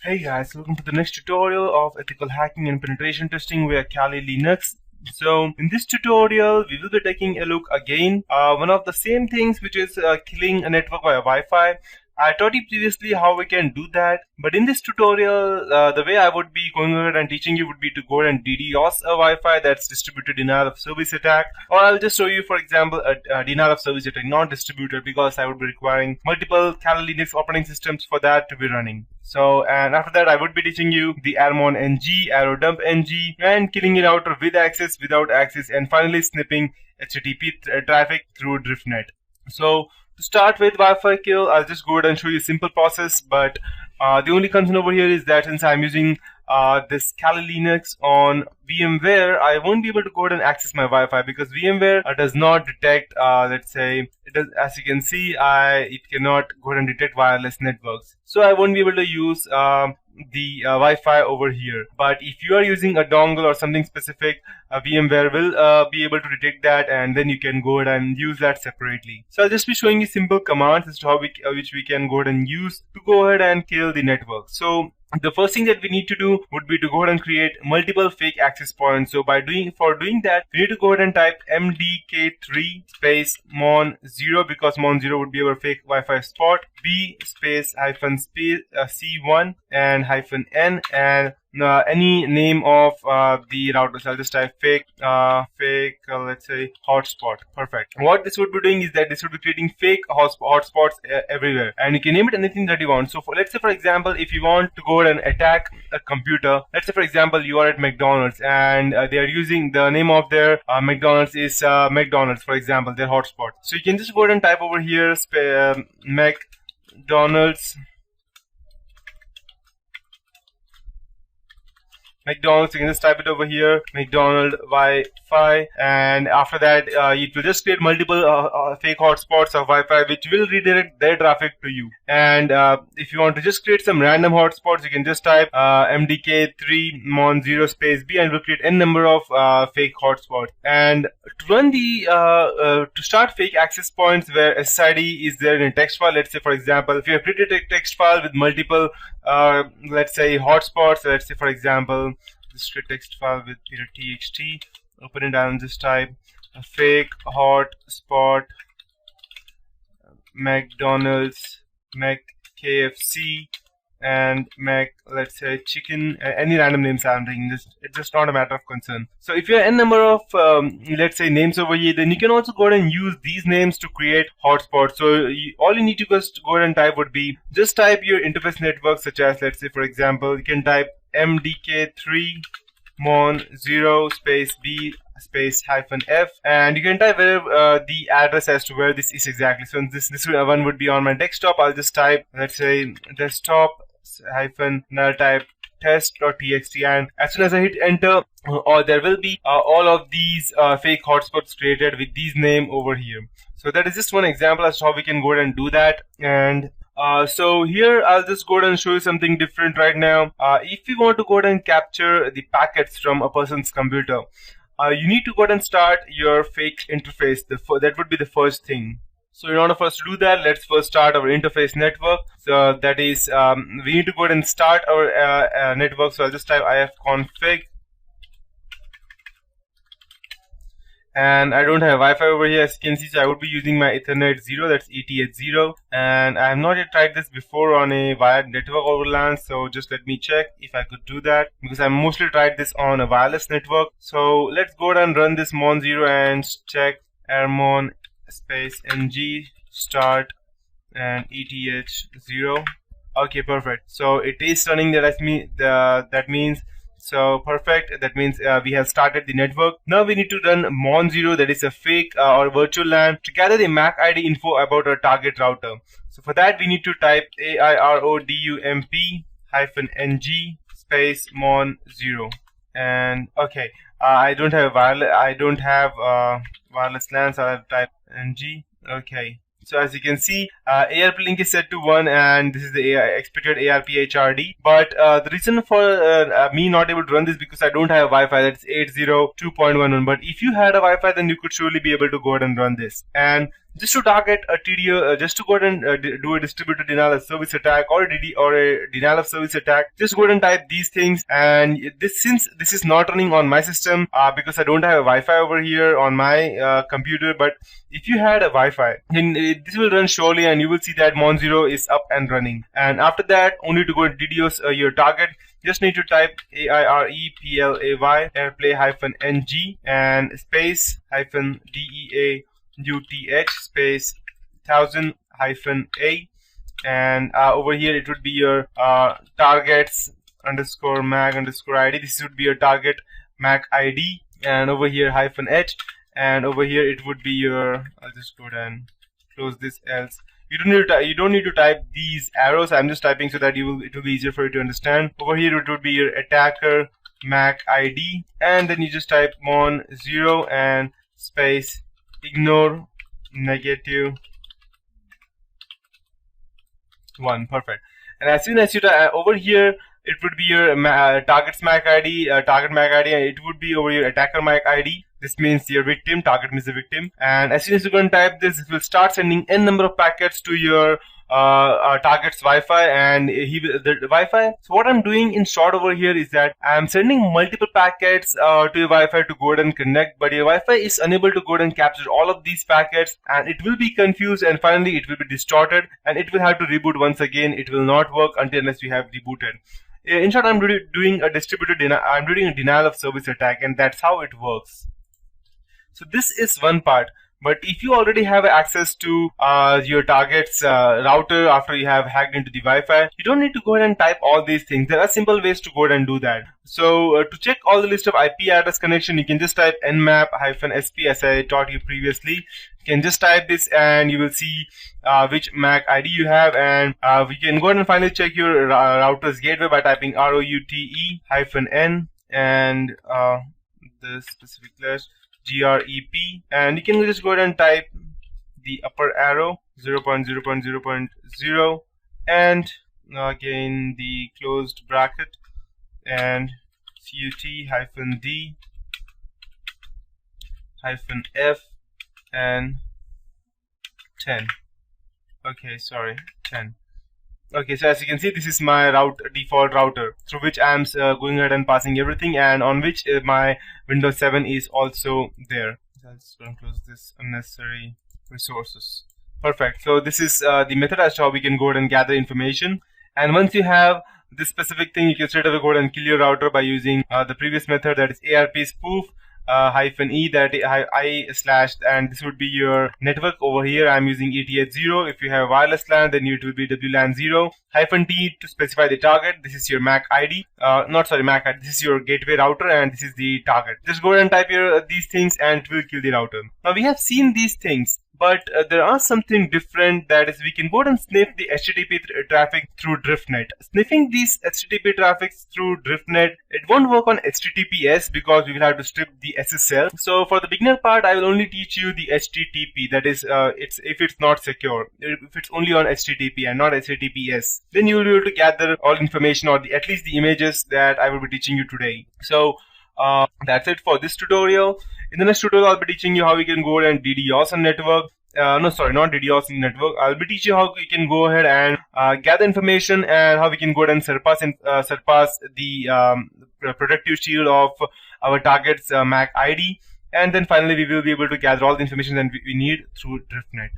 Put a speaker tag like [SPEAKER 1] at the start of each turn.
[SPEAKER 1] Hey guys, welcome to the next tutorial of ethical hacking and penetration testing via Kali Linux. So in this tutorial, we will be taking a look again, one of the same things, which is killing a network via Wi-Fi. I taught you previously how we can do that, but in this tutorial, the way I would be going ahead and teaching you would be to go and DDoS a Wi-Fi that's distributed denial of service attack, or I'll just show you, for example, a denial of service attack, not distributed, because I would be requiring multiple Kali Linux operating systems for that to be running. So, and after that, I would be teaching you the Armon NG, arrow dump NG, and killing it out with access, without access, and finally snipping HTTP traffic through DriftNet. So, to start with Wi-Fi kill, I'll just go ahead and show you a simple process, but the only concern over here is that since I'm using this Kali Linux on VMware, I won't be able to go ahead and access my Wi-Fi because VMware does not detect, let's say, it does, as you can see, it cannot go ahead and detect wireless networks. So I won't be able to use the Wi-Fi over here. But if you are using a dongle or something specific, VMware will be able to detect that, and then you can go ahead and use that separately. So I'll just be showing you simple commands as to how which we can go ahead and use to go ahead and kill the network. So the first thing that we need to do would be to go ahead and create multiple fake access points. So for doing that, we need to go ahead and type mdk3 space mon0, because mon0 would be our fake Wi-Fi spot, b space hyphen space c1 and hyphen n, and any name of the router. So I'll just type fake let's say hotspot. Perfect. What this would be doing is that this would be creating fake hotspots everywhere, and you can name it anything that you want. So let's say, for example, if you want to go ahead and attack a computer, let's say for example you are at McDonald's and they are using the name of their McDonald's is McDonald's, for example, their hotspot. So you can just go ahead and type over here McDonald's, you can just type it over here, McDonald Wi-Fi, and after that it will just create multiple fake hotspots of Wi-Fi which will redirect their traffic to you. And if you want to just create some random hotspots, you can just type mdk3 mon0 space b, and it will create n number of fake hotspots. And to run the to start fake access points where SSID is there in a text file, let's say for example if you have created a text file with multiple let's say hotspots, let's say for example just a text file with txt, open it and just type a fake hotspot McDonald's, KFC, and let's say chicken, any random names I'm taking. It's just not a matter of concern. So if you have n number of let's say names over here, then you can also go ahead and use these names to create hotspots. So all you need to just go ahead and type would be just type your interface network, such as let's say for example you can type mdk3 mon0 space b space hyphen f, and you can type the address as to where this is exactly. So this one would be on my desktop. I'll just type, let's say, desktop hyphen, and I'll type test.txt, and as soon as I hit enter, there will be all of these fake hotspots created with these name over here. So that is just one example as to how we can go ahead and do that. And so here I'll just go ahead and show you something different right now. If you want to go ahead and capture the packets from a person's computer, you need to go ahead and start your fake interface. That would be the first thing. So in order for us to do that, let's first start our interface network. So that is, we need to go ahead and start our network. So I'll just type ifconfig. And I don't have Wi-Fi over here, as you can see, so I would be using my Ethernet 0, that's ETH0. And I have not yet tried this before on a wired network over LAN, so just let me check if I could do that, because I mostly tried this on a wireless network. So let's go ahead and run this mon0 and check armon space ng start and ETH0. Okay, perfect. So it is running. That means so perfect. That means we have started the network. Now we need to run mon0, that is a fake or virtual LAN, to gather the MAC ID info about our target router. So for that we need to type airodump -ng space mon0. And okay, I don't have wireless LAN, so I'll type ng. Okay. So as you can see, ARP link is set to 1, and this is the expected ARP HRD. But the reason for me not able to run this because I don't have Wi-Fi. That's 802.11. But if you had a Wi-Fi, then you could surely be able to go ahead and run this. And just to target a TDO, just to go ahead and do a distributed denial of service attack or a denial of service attack. Just go ahead and type these things, and since this is not running on my system because I don't have a Wi-Fi over here on my computer, but if you had a Wi-Fi, then this will run surely, and you will see that Mon0 is up and running. And after that, only to go and DDoS your target, just need to type AIREPLAY airplay-ng and space -DEAUTH space 1000-A, and over here it would be your targets _ MAC _ ID. This would be your target MAC ID, and over here -H, and over here it would be your, I'll just go ahead and close this else. You don't need to type these arrows. I'm just typing so that it will be easier for you to understand. Over here it would be your attacker MAC ID, and then you just type Mon0 and space ignore -1. Perfect. And as soon as you over here, it would be your target's MAC ID, target MAC ID, and it would be over your attacker MAC ID. This means your victim, target means the victim. And as soon as you go and type this, it will start sending n number of packets to your target's Wi-Fi, and the Wi-Fi. So what I'm doing in short over here is that I'm sending multiple packets to your Wi-Fi to go ahead and connect, but your Wi-Fi is unable to go ahead and capture all of these packets, and it will be confused, and finally it will be distorted, and it will have to reboot once again. It will not work unless you have rebooted. In short, I'm doing a distributed denial. I'm doing a denial of service attack, and that's how it works. So this is one part. But if you already have access to your target's router after you have hacked into the Wi-Fi, you don't need to go ahead and type all these things. There are simple ways to go ahead and do that. So to check all the list of IP address connection, you can just type nmap-sp as I taught you previously. You can just type this and you will see which MAC ID you have, and we can go ahead and finally check your router's gateway by typing route-n and the specific slash grep, and you can just go ahead and type the upper arrow 0.0.0.0 and again the closed bracket and cut-d-f and 10. Okay, sorry, 10. Okay, so as you can see, this is my default router through which I'm going ahead and passing everything, and on which my Windows 7 is also there. So I'll just go and close this unnecessary resources. Perfect. So this is the method as to how we can go ahead and gather information. And once you have this specific thing, you can straight away go ahead and kill your router by using the previous method, that is ARP spoof. -e that and this would be your network. Over here I'm using ETH0. If you have wireless LAN, then it will be WLAN 0. -t to specify the target. This is your MAC ID. MAC ID. This is your gateway router, and this is the target. Just go ahead and type these things and it will kill the router. Now we have seen these things, but there are something different, that is we can go ahead and sniff the HTTP traffic through DriftNet. Sniffing these HTTP traffics through DriftNet, it won't work on HTTPS because we will have to strip the SSL. So for the beginner part, I will only teach you the HTTP, that is if it's not secure. If it's only on HTTP and not HTTPS, then you will be able to gather all information, or at least the images that I will be teaching you today. So that's it for this tutorial. In the next tutorial, I'll be teaching you how we can go ahead and DDoS on network. Not DDoS in network. I'll be teaching you how we can go ahead and gather information, and how we can go ahead and surpass the protective shield of our target's MAC ID. And then finally, we will be able to gather all the information that we need through DriftNet.